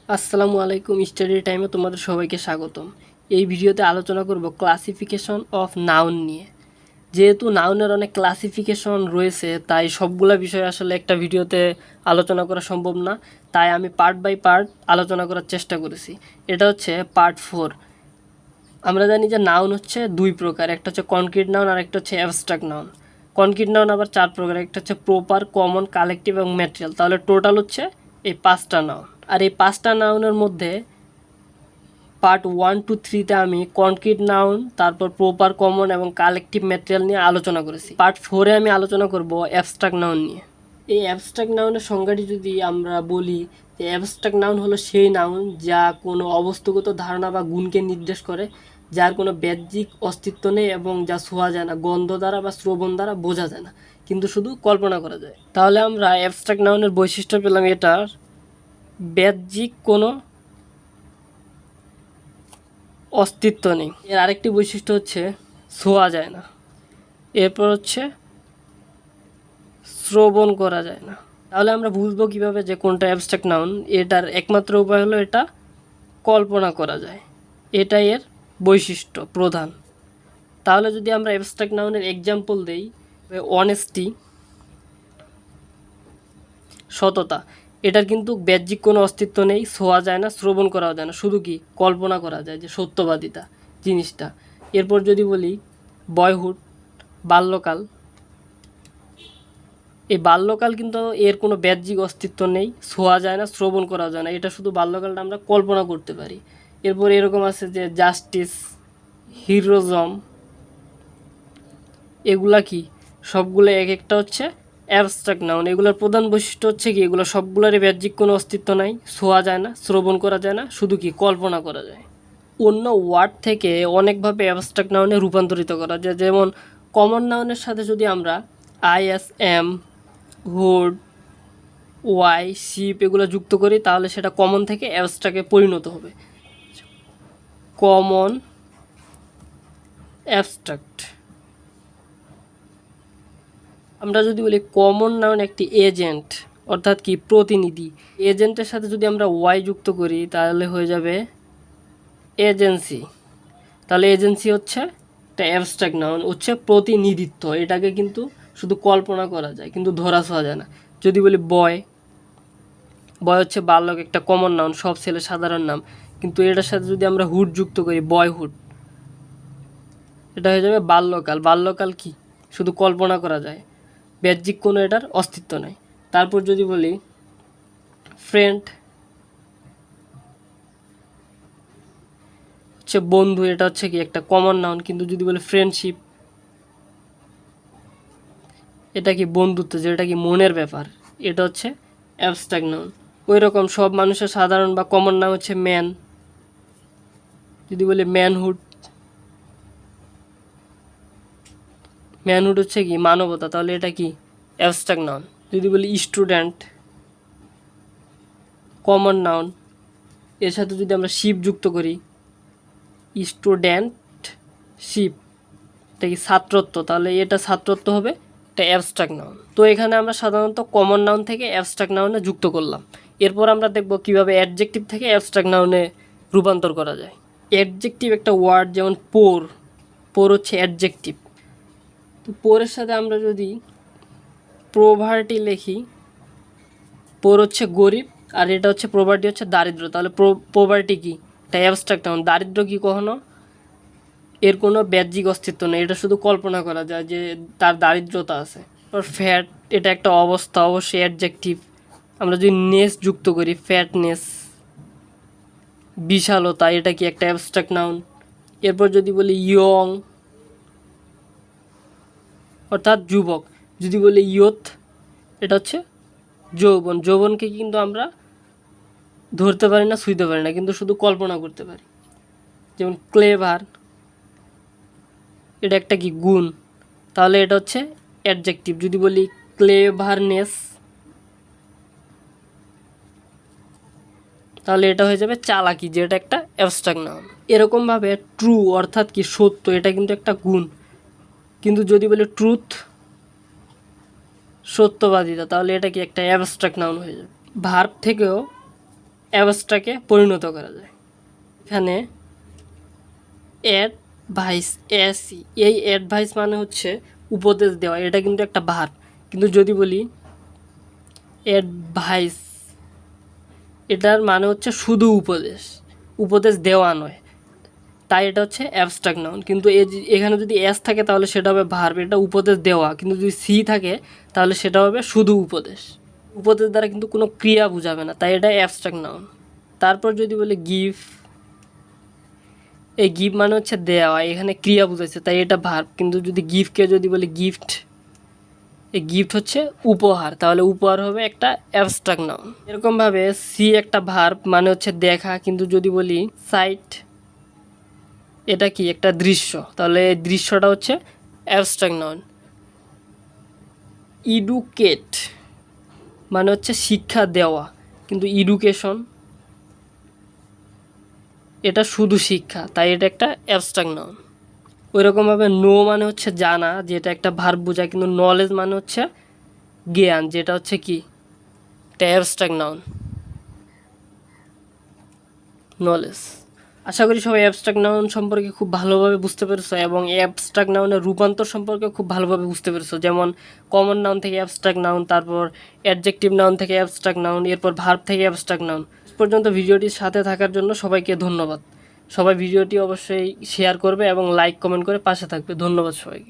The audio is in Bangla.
আসসালামু আলাইকুম, স্টাডি টাইমে তোমাদের সবাইকে স্বাগতম। এই ভিডিওতে আলোচনা করব ক্লাসিফিকেশন অফ নাউন নিয়ে। যেহেতু নাউনের অনেক ক্লাসিফিকেশন রয়েছে, তাই সবগুলা বিষয় আসলে একটা ভিডিওতে আলোচনা করা সম্ভব না, তাই আমি পার্ট বাই পার্ট আলোচনা করার চেষ্টা করেছি। এটা হচ্ছে পার্ট 4। আমরা জানি যে নাউন হচ্ছে দুই প্রকার, একটা হচ্ছে কনক্রিট নাউন আর একটা হচ্ছে অ্যাবস্ট্রাক্ট নাউন। কনক্রিট নাউন আবার চার প্রকার, একটা হচ্ছে প্রপার, কমন, কালেকটিভ এবং ম্যাটেরিয়াল। তাহলে টোটাল হচ্ছে এই পাঁচটা নাউন। আর এই পাঁচটা নাউনের মধ্যে পার্ট 1 2 3-তে আমি কনক্রিট নাউন, তারপর প্রপার, কমন এবং কালেকটিভ ম্যাটেরিয়াল নিয়ে আলোচনা করেছি। পার্ট 4-এ আমি আলোচনা করব অ্যাবস্ট্রাক্ট নাউন নিয়ে। এই অ্যাবস্ট্রাক্ট নাউনের সংজ্ঞাটি যদি আমরা বলি, যে অ্যাবস্ট্রাক্ট নাউন হলো সেই নাউন যা কোনো অবস্থাগত ধারণা বা গুণকে নির্দেশ করে, যার কোনো বাহ্যিক অস্তিত্ব নেই এবং যা ছোঁয়া যায় না, গন্ধ দ্বারা বা শ্রবণ দ্বারা বোঝা যায় না, কিন্তু শুধু কল্পনা করা যায়। তাহলে আমরা অ্যাবস্ট্রাক্ট নাউনের বৈশিষ্ট্য পেলাম, এটার বাহ্যিক কোনো অস্তিত্ব নেই। এর আরেকটি বৈশিষ্ট্য হচ্ছে ছোঁয়া যায় না। এরপর হচ্ছে শ্রবণ করা যায় না। তাহলে আমরা বুঝবো কিভাবে যে কোনটা অ্যাবস্ট্রাক্ট নাউন? এটার একমাত্র উপায় হলো এটা কল্পনা করা যায়, এটাই এর বৈশিষ্ট্য প্রধান। তাহলে যদি আমরা অ্যাবস্ট্রাক্ট নাউনের এক্সাম্পল দেই, অনেস্টি, সততা, এটার কিন্তু বাহ্যিক কোনো অস্তিত্ব নেই, ছোঁয়া যায় না, শ্রবণ করা যায় না, শুধু কি কল্পনা করা যায় যে সত্যবাদিতা জিনিসটা। এরপর যদি বলি বয়হুড, বাল্যকাল, এই বাল্যকাল কিন্তু এর কোনো বাহ্যিক অস্তিত্ব নেই, ছোঁয়া যায় না, শ্রবণ করা যায় না, এটা শুধু বাল্যকালটা আমরা কল্পনা করতে পারি। এরপর এরকম আছে যে জাস্টিস, হিরোজম, এগুলা কি সবগুলো এক একটা হচ্ছে অ্যাবস্ট্রাক্ট নাউন। এগুলোর প্রধান বৈশিষ্ট্য হচ্ছে কি, এগুলো সবগুলোরই বাহ্যিক কোনো অস্তিত্ব নাই, ছোঁয়া যায় না, শ্রবণ করা যায় না, শুধু কি কল্পনা করা যায়। অন্য ওয়ার্ড থেকে অনেকভাবে অ্যাবস্ট্রাক্ট নাউনে রূপান্তরিত করা যায়। যেমন কমন নাউনের সাথে যদি আমরা I S M, hood, Y, ship এগুলো যুক্ত করি, তাহলে সেটা কমন থেকে অ্যাবস্ট্রাক্টে পরিণত হবে। Common, abstract. আমরা যদি বলি কমন নাউন একটি এজেন্ট, অর্থাৎ কি প্রতিনিধি। এজেন্টের সাথে যদি আমরা ওয়াই যুক্ত করি, তাহলে হয়ে যাবে এজেন্সি। তাহলে এজেন্সি হচ্ছে একটা অ্যাবস্ট্রাক্ট নাউন, হচ্ছে প্রতিনিধিত্ব। এটাকে কিন্তু শুধু কল্পনা করা যায়, কিন্তু ধরা ছোঁয়া যায় না। যদি বলি বয়, বয় হচ্ছে বালক, একটা কমন নাউন, সব ছেলে সাধারণ নাম, কিন্তু এটার সাথে যদি আমরা হুড যুক্ত করি, বয়হুড, এটা হয়ে যাবে বাল্যকাল। বাল্যকাল কি শুধু কল্পনা করা যায়, বাহ্যিক কোনো এটার অস্তিত্ব নাই। তারপর যদি বলি ফ্রেন্ড, হচ্ছে বন্ধু, এটা হচ্ছে কি একটা কমন নাউন, কিন্তু যদি বলি ফ্রেন্ডশিপ, এটা কি বন্ধুত্ব, যেটা কি মনের ব্যাপার, এটা হচ্ছে অ্যাবস্ট্রাক্ট নাউন। ওই রকম সব মানুষের সাধারণ বা কমন নাম হচ্ছে ম্যান। যদি বলি ম্যানহুড, ম্যানহুড হচ্ছে কি মানবতা, তাহলে এটা কি অ্যাবস্ট্রাক্ট নাউন। যদি বলি স্টুডেন্ট, কমন নাউন, এর সাথে যদি আমরা শিপ যুক্ত করি, স্টুডেন্ট শিপ, এটা কি ছাত্রত্ব, তাহলে এটা ছাত্রত্ব হবে, এটা অ্যাবস্ট্রাক্ট নাউন। তো এখানে আমরা সাধারণত কমন নাউন থেকে অ্যাবস্ট্রাক্ট নাউনে যুক্ত করলাম। এরপর আমরা দেখব কিভাবে অ্যাডজেক্টিভ থেকে অ্যাবস্ট্রাক্ট নাউনে রূপান্তর করা যায়। অ্যাডজেক্টিভ একটা ওয়ার্ড, যেমন পোর, পোর হচ্ছে অ্যাডজেক্টিভ। তো পোরের সাথে আমরা যদি প্রভার্টি লিখি, পোর হচ্ছে গরিব, আর এটা হচ্ছে প্রভার্টি হচ্ছে দারিদ্র, তাহলে প্রভার্টি কি এটা অ্যাবস্ট্রাক্ট নাউন। দারিদ্র কি কখনো এর কোনো বাহ্যিক অস্তিত্ব নেই, এটা শুধু কল্পনা করা যায় যে তার দারিদ্রতা আছে। আর ফ্যাট, এটা একটা অবস্থা, অবশ্যই অ্যাডজেক্টিভ। আমরা যদি নেস যুক্ত করি, ফ্যাটনেস, বিশালতা, এটা কি একটা অ্যাবস্ট্রাক্ট নাউন। এরপর যদি বলি ইয়ং, অর্থাৎ যুবক, যদি বলি ইয়থ, এটা হচ্ছে যৌবন। যৌবনকে কিন্তু আমরা ধরতে পারি না, ছুঁইতে পারি না, কিন্তু শুধু কল্পনা করতে পারি। যেমন ক্লেভার, এটা একটা কি গুণ, তাহলে এটা হচ্ছে অ্যাডজেক্টিভ। যদি বলি ক্লেভারনেস, তাহলে এটা হয়ে যাবে চালাকি, যেটা একটা অ্যাবস্ট্রাক্ট নাউন। এরকমভাবে ট্রু, অর্থাৎ কি সত্য, এটা কিন্তু একটা গুণ, কিন্তু যদি বলি ট্রুথ, সত্যবাদিতা, তাহলে এটা কি একটা অ্যাবস্ট্রাক্ট নাউন হয়ে যাবে। ভার্ব থেকেও অ্যাডভাইসটাকে পরিণত করা যায়। এখানে অ্যাডভাইস, এসি, এই অ্যাডভাইস মানে হচ্ছে উপদেশ দেওয়া, এটা কিন্তু একটা ভার্ব। কিন্তু যদি বলি অ্যাডভাইস, এটার মানে হচ্ছে শুধু উপদেশ, উপদেশ দেওয়া নয়, তাই এটা হচ্ছে অ্যাবস্ট্রাক্ট নাউন। কিন্তু এখানে যদি এস থাকে তাহলে সেটা হবে ভার্ব, এটা উপদেশ দেওয়া। কিন্তু যদি সি থাকে তাহলে সেটা হবে শুধু উপদেশ, উপদেশ দ্বারা কিন্তু কোনো ক্রিয়া বোঝাবে না, তাই এটা অ্যাবস্ট্রাক্ট নাউন। তারপর যদি বলি গিভ, এই গিভ মানে হচ্ছে দেওয়া, এখানে ক্রিয়া বুঝাইছে তাই এটা ভার্ব। কিন্তু যদি গিফটকে যদি বলি গিফট, এই গিফট হচ্ছে উপহার, তাহলে উপহার হবে একটা অ্যাবস্ট্রাক্ট নাউন। এরকমভাবে সি একটা ভার্ব মানে হচ্ছে দেখা, কিন্তু যদি বলি সাইট, এটা কি একটা দৃশ্য, তাহলে এই দৃশ্যটা হচ্ছে অ্যাবস্ট্রাক্ট নাউন। ইডুকেট মানে হচ্ছে শিক্ষা দেওয়া, কিন্তু এডুকেশন এটা শুধু শিক্ষা, তাই এটা একটা অ্যাবস্ট্রাক্ট নাউন। ওইরকমভাবে নো মানে হচ্ছে জানা, যেটা একটা ভার্ব বোঝায়। কিন্তু নলেজ মানে হচ্ছে জ্ঞান, যেটা হচ্ছে কি একটা অ্যাবস্ট্রাক্ট নাউন, নলেজ। আশা করি সবাই অ্যাবস্ট্রাক্ট নাউন সম্পর্কে খুব ভালোভাবে বুঝতে পেরেছো এবং অ্যাবস্ট্রাক্ট নাউনের রূপান্তর সম্পর্কে খুব ভালোভাবে বুঝতে পেরেছো। যেমন কমন নাউন থেকে অ্যাবস্ট্রাক্ট নাউন, তারপর অ্যাডজেক্টিভ নাউন থেকে অ্যাবস্ট্রাক্ট নাউন, এরপর ভার্ব থেকে অ্যাবস্ট্রাক্ট নাউন। পর্যন্ত ভিডিওটির সাথে থাকার জন্য সবাইকে ধন্যবাদ। সবাই ভিডিওটি অবশ্যই শেয়ার করবে এবং লাইক কমেন্ট করে পাশে থাকবে। ধন্যবাদ সবাইকে।